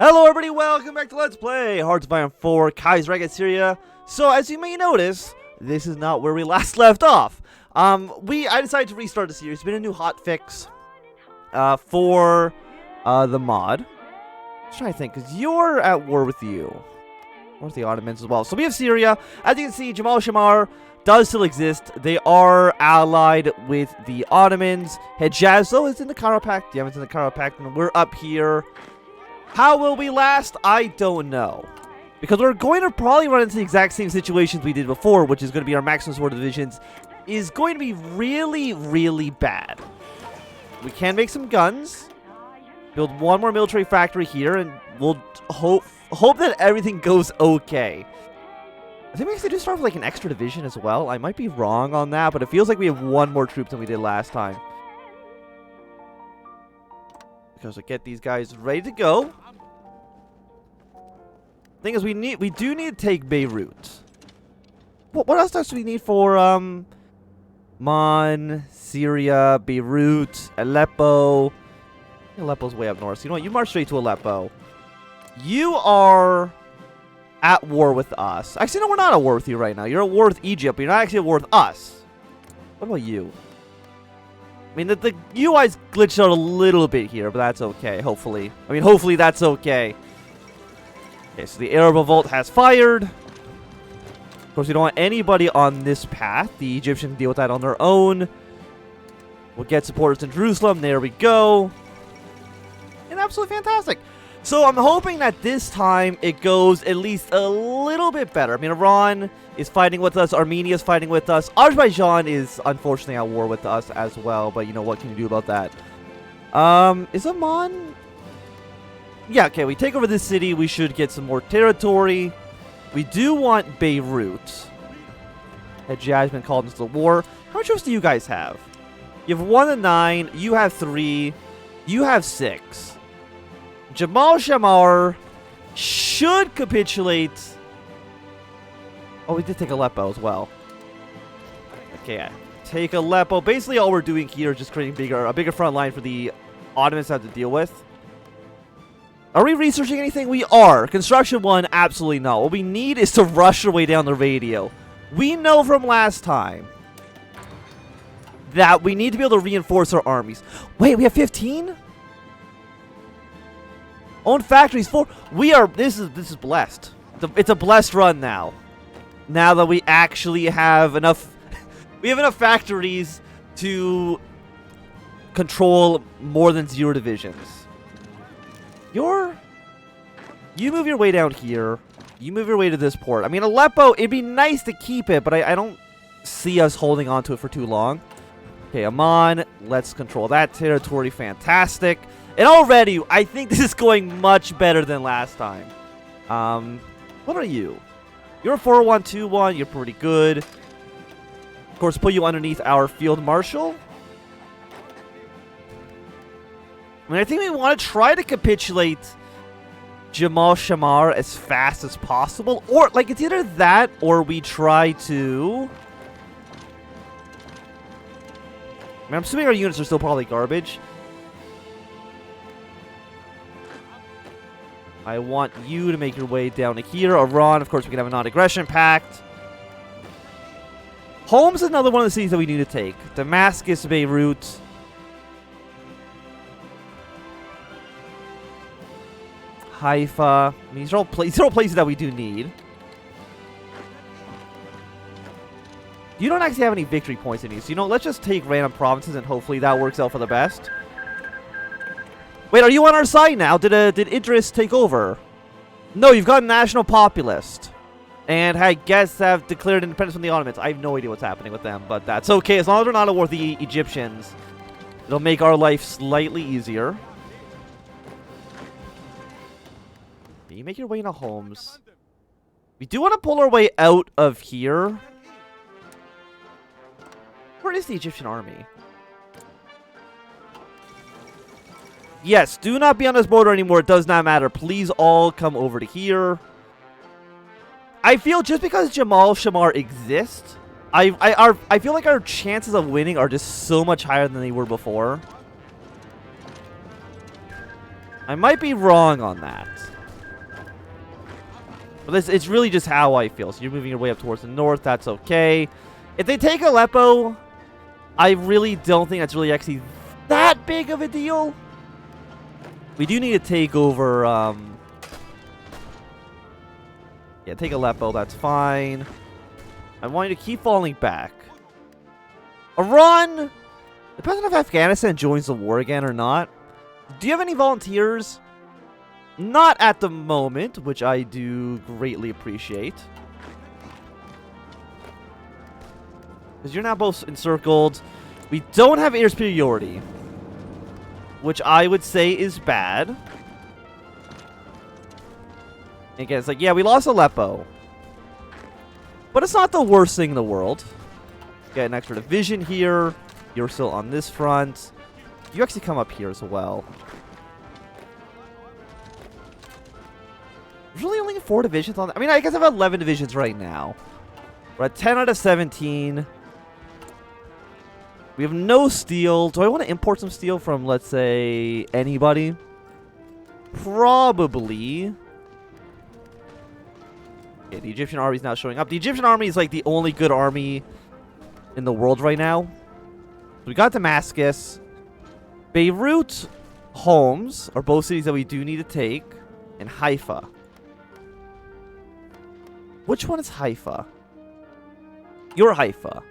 Hello everybody, welcome back to Let's Play HOI4 Kaiserreich Syria. So as you may notice, this is not where we last left off. I decided to restart the series. It's been a new hotfix for the mod. I'm trying to think, because you're at war with you. Or with the Ottomans as well. So we have Syria. As you can see, Jamal Shamar does still exist. They are allied with the Ottomans. Hejaz, though, is in the Cairo Pact. Yemen's in the Cairo Pact, and we're up here. How will we last? I don't know. Because we're going to probably run into the exact same situations we did before, which is going to be our maximum sword divisions, is going to be really, really bad. We can make some guns, build one more military factory here, and we'll hope that everything goes okay. I think we actually do start with like an extra division as well. I might be wrong on that, but it feels like we have one more troop than we did last time. Because we get these guys ready to go. Thing is, we do need to take Beirut. What else do we need for Mon, Syria, Beirut, Aleppo? Aleppo's way up north. So you know what? You march straight to Aleppo. You are at war with us. Actually, no, we're not at war with you right now. You're at war with Egypt, but you're not actually at war with us. What about you? I mean, the UI's glitched out a little bit here, but that's okay, hopefully. I mean, hopefully that's okay. Okay, so the Arab revolt has fired. Of course, we don't want anybody on this path. The Egyptians deal with that on their own. We'll get supporters in Jerusalem. There we go. And absolutely fantastic. So I'm hoping that this time it goes at least a little bit better. I mean, Iran is fighting with us. Armenia is fighting with us. Azerbaijan is unfortunately at war with us as well. But you know, what can you do about that? Is Amman? Yeah, okay, we take over this city. We should get some more territory. We do want Beirut. Hejaz been called into the war. How much troops do you guys have? You have 1 and 9. You have 3. You have 6. Jamal Shamar should capitulate. Oh, we did take Aleppo as well. Okay, take Aleppo. Basically, all we're doing here is just creating a bigger front line for the Ottomans to have to deal with. Are we researching anything? We are. Construction 1, absolutely not. What we need is to rush our way down the radio. We know from last time that we need to be able to reinforce our armies. Wait, we have 15? Own factories 4. We are. This is blessed. It's a blessed run now. Now that we actually have enough, we have enough factories to control more than 0 divisions. You move your way down here. You move your way to this port. I mean, Aleppo, it'd be nice to keep it, but I don't see us holding on to it for too long. Okay, Amman, let's control that territory. Fantastic. And already, I think this is going much better than last time. What are you? You're a 4-1-2-1. You're pretty good. Of course, put you underneath our field marshal. I mean, I think we want to try to capitulate Jamal Shamar as fast as possible. Or, like, it's either that or we try to... I mean, I'm assuming our units are still probably garbage. I want you to make your way down to here. Iran, of course, we can have a non-aggression pact. Homs is another one of the cities that we need to take. Damascus, Beirut. Haifa. I mean, these are all places that we do need. You don't actually have any victory points in these. So, you know, let's just take random provinces and hopefully that works out for the best. Wait, are you on our side now? Did Idris take over? No, you've got a national populist. And I guess have declared independence from the Ottomans. I have no idea what's happening with them, but that's okay. As long as they're not at war with the Egyptians, it'll make our life slightly easier. You make your way into Homs. We do want to pull our way out of here. Where is the Egyptian army? Yes, do not be on this border anymore. It does not matter. Please all come over to here. I feel just because Jamal Shamar exists, I feel like our chances of winning are just so much higher than they were before. I might be wrong on that. But it's really just how I feel. So you're moving your way up towards the north. That's okay. If they take Aleppo, I really don't think that's really actually that big of a deal. We do need to take over... yeah, take Aleppo. That's fine. I want you to keep falling back. Iran! The president of Afghanistan joins the war again or not. Do you have any volunteers? Not at the moment, which I do greatly appreciate. Because you're now both encircled. We don't have air superiority, which I would say is bad. Again, it's like, yeah, we lost Aleppo. But it's not the worst thing in the world. Get an extra division here. You're still on this front. You actually come up here as well. There's really only 4 divisions on that. I mean, I guess I have 11 divisions right now. We're at 10 out of 17. We have no steel. Do I want to import some steel from, let's say, anybody? Probably. Okay, the Egyptian army is now showing up. The Egyptian army is like the only good army in the world right now. We got Damascus. Beirut, Homs are both cities that we do need to take. And Haifa. Which one is Haifa? You're Haifa.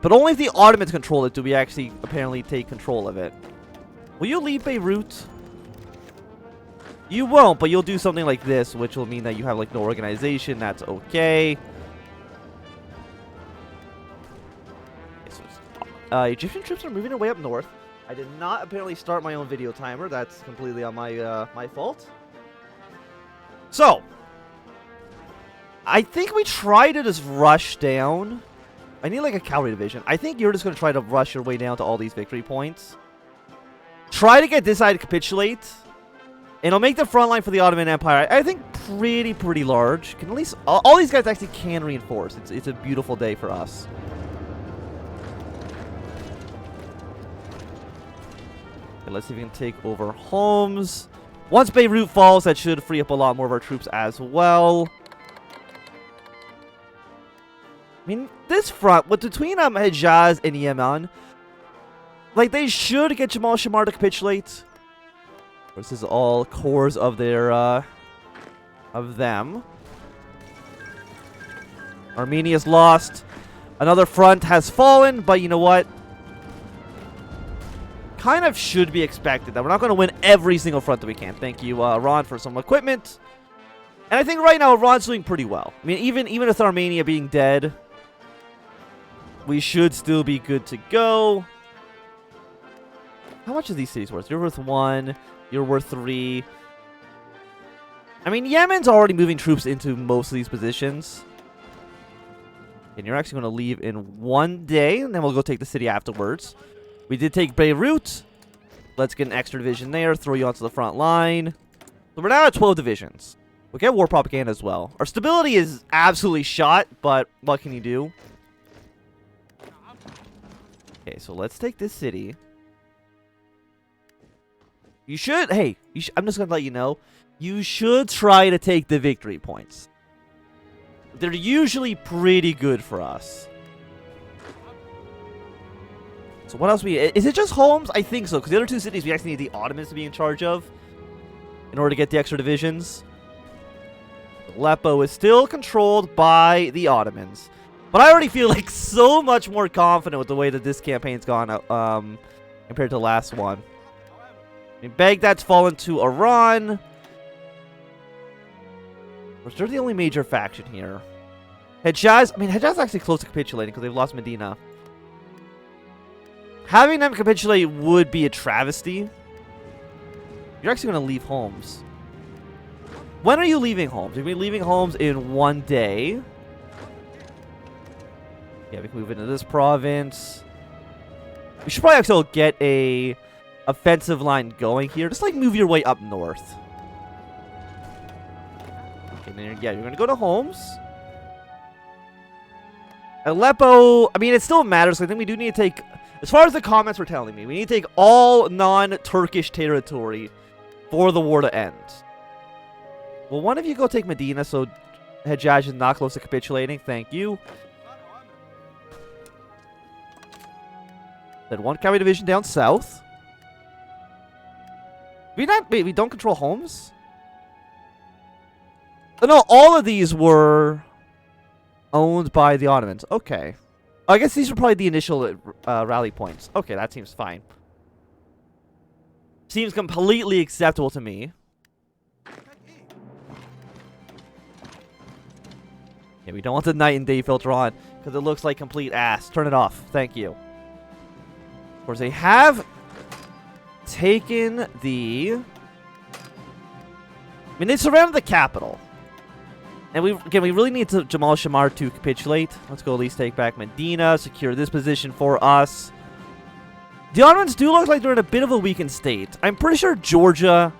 But only if the Ottomans control it do we actually apparently take control of it. Will you leave Beirut? You won't, but you'll do something like this, which will mean that you have like no organization. That's okay. Egyptian troops are moving their way up north. I did not apparently start my own video timer. That's completely on my my fault. So, I think we try to just rush down. I need like a cavalry division. I think you're just going to try to rush your way down to all these victory points. Try to get this side to capitulate. And it'll make the front line for the Ottoman Empire, I think, pretty large. Can at least all these guys actually can reinforce. It's a beautiful day for us. Okay, let's see if we can take over Homs. Once Beirut falls, that should free up a lot more of our troops as well. I mean, this front, between Hejaz and Yemen, like, they should get Jamal Shamar to capitulate. This is all cores of their, of them. Armenia's lost. Another front has fallen, but you know what? Kind of should be expected that we're not going to win every single front that we can. Thank you, Iran, for some equipment. And I think right now Iran's doing pretty well. I mean, even with Armenia being dead, we should still be good to go. How much are these cities worth? You're worth 1. You're worth 3. I mean, Yemen's already moving troops into most of these positions. And you're actually going to leave in 1 day, and then we'll go take the city afterwards. We did take Beirut. Let's get an extra division there. Throw you onto the front line. So we're now at 12 divisions. We'll get war propaganda as well. Our stability is absolutely shot, but what can you do? Okay, so let's take this city. You should... Hey, I'm just going to let you know. You should try to take the victory points. They're usually pretty good for us. So what else is it just Homs? I think so, because the other 2 cities we actually need the Ottomans to be in charge of in order to get the extra divisions. Aleppo is still controlled by the Ottomans. But I already feel like so much more confident with the way that this campaign's gone compared to the last one. I mean, Baghdad's fallen to Iran. They're the only major faction here. Hejaz, I mean, Hejaz is actually close to capitulating because they've lost Medina. Having them capitulate would be a travesty. You're actually going to leave Homs. When are you leaving Homs? You're going to be leaving Homs in 1 day. Yeah, we can move into this province. We should probably actually get a offensive line going here. Just like move your way up north. Okay, then yeah, you're going to go to Homs. Aleppo, I mean, it still matters. I think we do need to take, as far as the comments were telling me, we need to take all non-Turkish territory for the war to end. Well, one of you go take Medina, so Hejaz is not close to capitulating. Thank you. Then one cavalry division down south. We don't control Homs? Oh, no, all of these were owned by the Ottomans. Okay. I guess these were probably the initial rally points. Okay, that seems fine. Seems completely acceptable to me. Yeah, we don't want the night and day filter on because it looks like complete ass. Turn it off. Thank you. Of course, they have taken the... I mean, they surrounded the capital. And we really need Jamal Shamar to capitulate. Let's go at least take back Medina, secure this position for us. The Ottomans do look like they're in a bit of a weakened state. I'm pretty sure Georgia...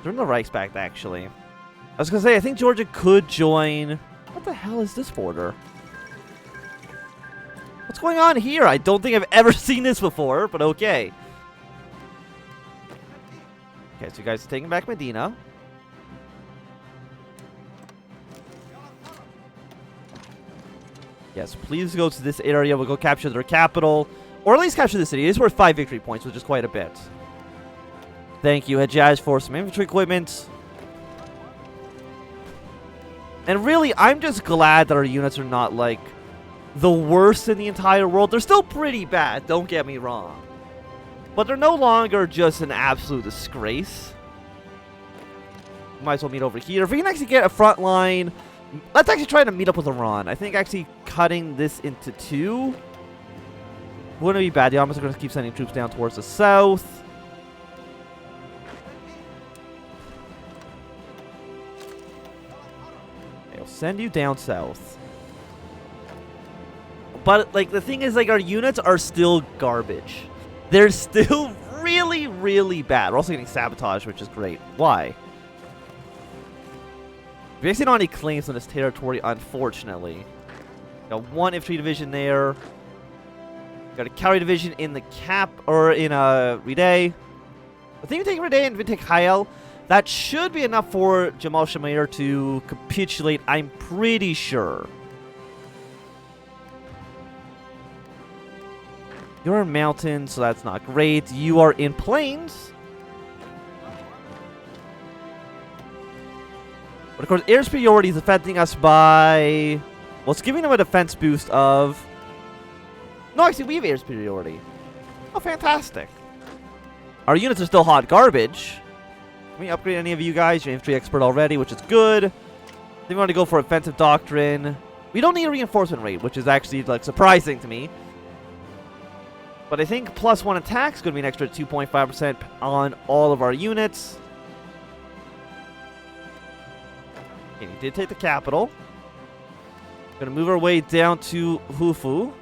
They're in the Reichspact, actually. I was going to say, I think Georgia could join... What the hell is this border? What's going on here? I don't think I've ever seen this before, but okay. Okay, so you guys are taking back Medina. Yes, please go to this area. We'll go capture their capital. Or at least capture the city. It is worth 5 victory points, which is quite a bit. Thank you, Hejaz, for some infantry equipment. And really, I'm just glad that our units are not, like, the worst in the entire world. They're still pretty bad, don't get me wrong. But they're no longer just an absolute disgrace. Might as well meet over here. If we can actually get a front line... Let's actually try to meet up with Iran. I think actually cutting this into 2 wouldn't be bad. The Ottomans are going to keep sending troops down towards the south. They'll send you down south. But, like, the thing is, like, our units are still garbage. They're still really, really bad. We're also getting sabotaged, which is great. Why? We actually don't have any claims on this territory, unfortunately. Got 1 infantry division there. Got a cavalry division in the Ridey. I think we take Ridey and we take Hayel. That should be enough for Jamal Shamir to capitulate, I'm pretty sure. You're in mountains, so that's not great. You are in plains. But of course, air superiority is affecting us by... Well, it's giving them a defense boost of... No, actually, we have air superiority. Oh, fantastic. Our units are still hot garbage. Can we upgrade any of you guys? You're infantry expert already, which is good. I think we want to go for offensive doctrine. We don't need a reinforcement rate, which is actually, like, surprising to me. But I think +1 attack is going to be an extra 2.5% on all of our units. Okay, we did take the capital. Going to move our way down to Hufu.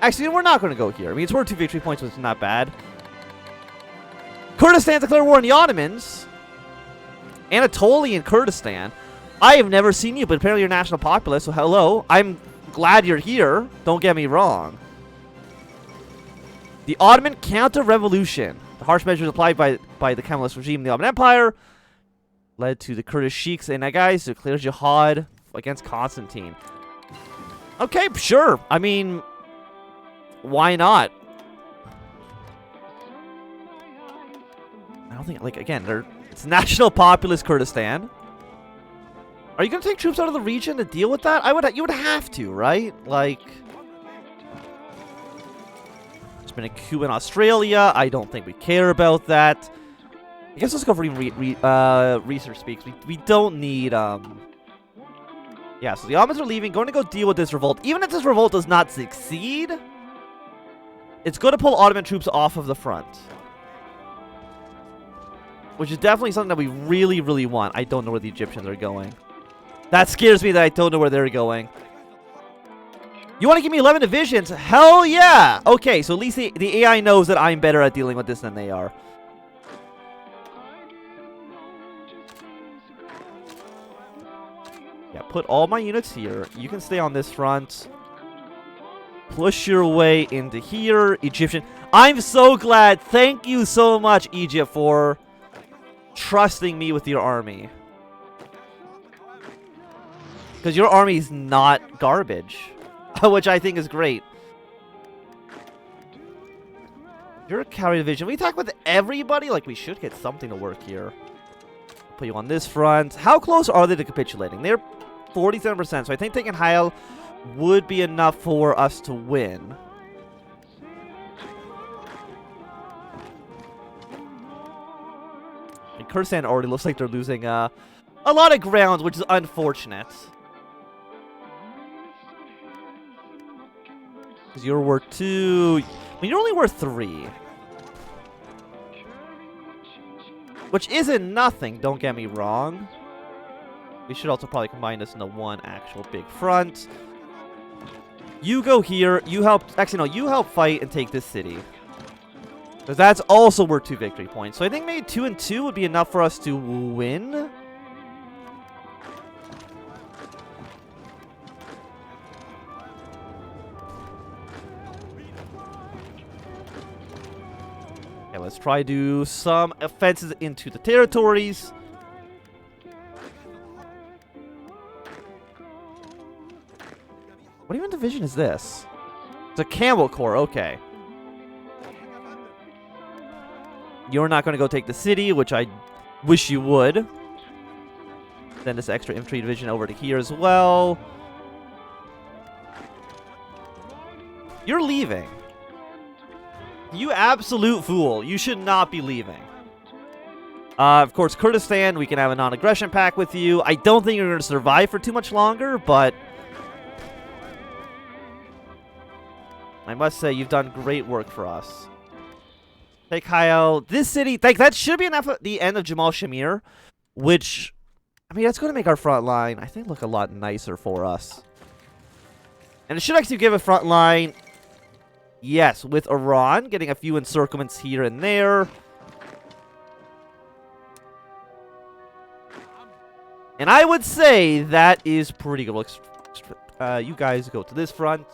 Actually, we're not going to go here. I mean, it's worth 2 victory points, which is not bad. Kurdistan declared war on the Ottomans. Anatolian Kurdistan. I have never seen you, but apparently you're national populist, so hello. I'm glad you're here. Don't get me wrong. The Ottoman counter-revolution. The harsh measures applied by the Kemalist regime in the Ottoman Empire led to the Kurdish sheiks and guys to declare jihad against Constantine. Okay, sure. I mean, why not? I don't think, like, again, it's national populist Kurdistan. Are you going to take troops out of the region to deal with that? You would have to, right? Like, there's been a coup in Australia. I don't think we care about that. I guess let's go for research speaks. We don't need, yeah, so the Ottomans are leaving, going to go deal with this revolt. Even if this revolt does not succeed, it's going to pull Ottoman troops off of the front. Which is definitely something that we really, really want. I don't know where the Egyptians are going. That scares me that I don't know where they're going. You want to give me 11 divisions? Hell yeah! Okay, so at least the AI knows that I'm better at dealing with this than they are. Yeah, put all my units here. You can stay on this front. Push your way into here. Egyptian. I'm so glad. Thank you so much, Egypt, for trusting me with your army. Because your army's not garbage. Which I think is great. You're a cavalry division. We attack with everybody? Like, we should get something to work here. Put you on this front. How close are they to capitulating? They're 47%, so I think taking Heil would be enough for us to win. And Kurdistan already looks like they're losing a lot of ground, which is unfortunate. Because you're worth 2. I mean, you're only worth 3. Which isn't nothing, don't get me wrong. We should also probably combine this into one actual big front. You go here, you help... Actually, no, you help fight and take this city. Because that's also worth 2 victory points. So I think maybe 2 and 2 would be enough for us to win. Okay, let's try to do some offenses into the territories. What even division is this? It's a Camel Corps, okay. You're not going to go take the city, which I wish you would. Send this extra infantry division over to here as well. You're leaving. You absolute fool. You should not be leaving. Of course, Kurdistan, we can have a non-aggression pact with you. I don't think you're going to survive for too much longer, but... I must say, you've done great work for us. Take Heil. This city, that should be enough at the end of Jamal Shamir, which, I mean, that's going to make our front line, I think, look a lot nicer for us. And it should actually give a front line, yes, with Iran, getting a few encirclements here and there. And I would say that is pretty good. You guys go to this front.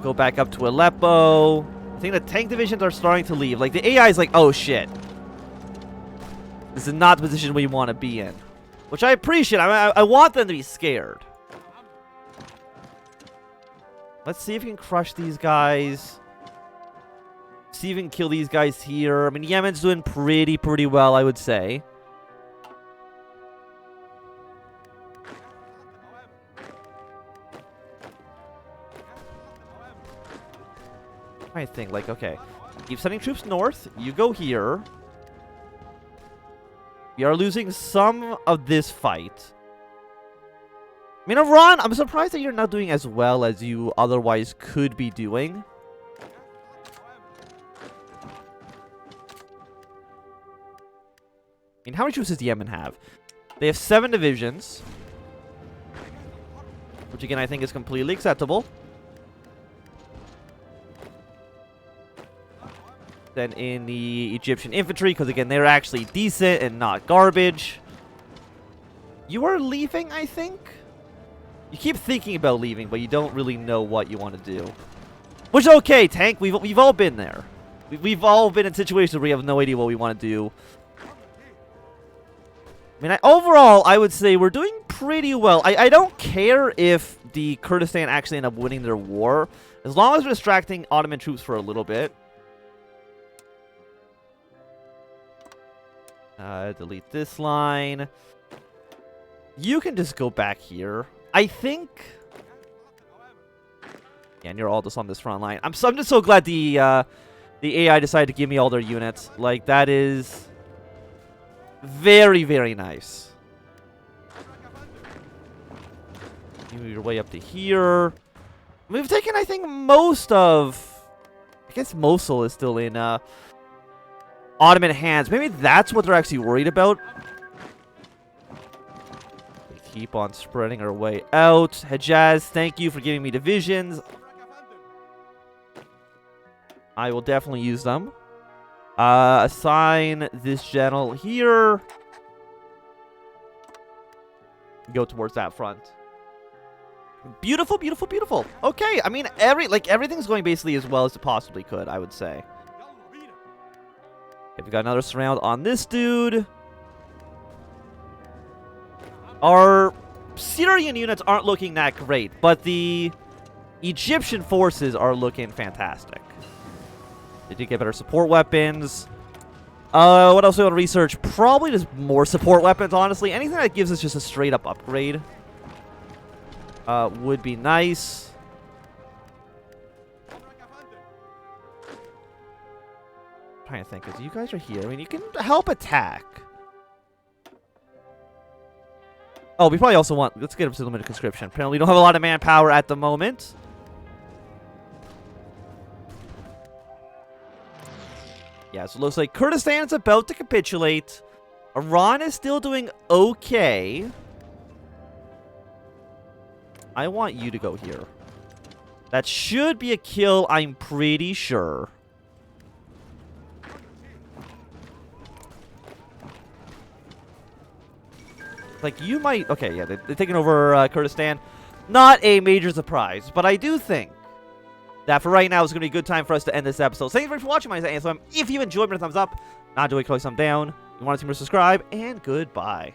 Go back up to Aleppo. I think the tank divisions are starting to leave. Like, the AI is like, oh, shit. This is not the position we want to be in. Which I appreciate. I want them to be scared. Let's see if we can crush these guys. See if we can kill these guys here. I mean, Yemen's doing pretty well, I would say. I think, like, okay. Keep sending troops north. You go here. We are losing some of this fight. I mean, Iran, I'm surprised that you're not doing as well as you otherwise could be doing. I mean, how many troops does Yemen have? They have 7 divisions. Which, again, I think is completely acceptable. Then in the Egyptian infantry, because again, they're actually decent and not garbage. You are leaving, I think? You keep thinking about leaving, but you don't really know what you want to do. Which is okay, Tank. We've all been there. We've all been in situations where we have no idea what we want to do. I mean, overall, I would say we're doing pretty well. I don't care if the Kurdistan actually end up winning their war. As long as we're distracting Ottoman troops for a little bit. Delete this line. You can just go back here. I think... Yeah, and you're all just on this front line. I'm just so glad the AI decided to give me all their units. Like, that is very nice. You move your way up to here. We've taken, I think, most of... I guess Mosul is still in... Ottoman hands. Maybe that's what they're actually worried about. We keep on spreading our way out. Hejaz, thank you for giving me divisions. I will definitely use them. Assign this general here. Go towards that front. Beautiful. Okay, I mean, everything's going basically as well as it possibly could, I would say. Okay, we got another surround on this dude. Our Syrian units aren't looking that great, but the Egyptian forces are looking fantastic. They did get better support weapons. What else do we want to research? Probably just more support weapons, honestly. Anything that gives us just a straight-up upgrade would be nice. I'm trying to think, because you guys are here. I mean, you can help attack. Oh, we probably also want... Let's get him to limited conscription. Apparently, we don't have a lot of manpower at the moment. Yeah, so it looks like Kurdistan is about to capitulate. Iran is still doing okay. I want you to go here. That should be a kill, I'm pretty sure. Like, you might... Okay, yeah, they're taking over Kurdistan. Not a major surprise, but I do think that for right now, it's going to be a good time for us to end this episode. Thank you very much for watching. My name is Anthnwam. If you enjoyed, give it a thumbs up. Not doing, click thumb down. If you want to see more, subscribe, and goodbye.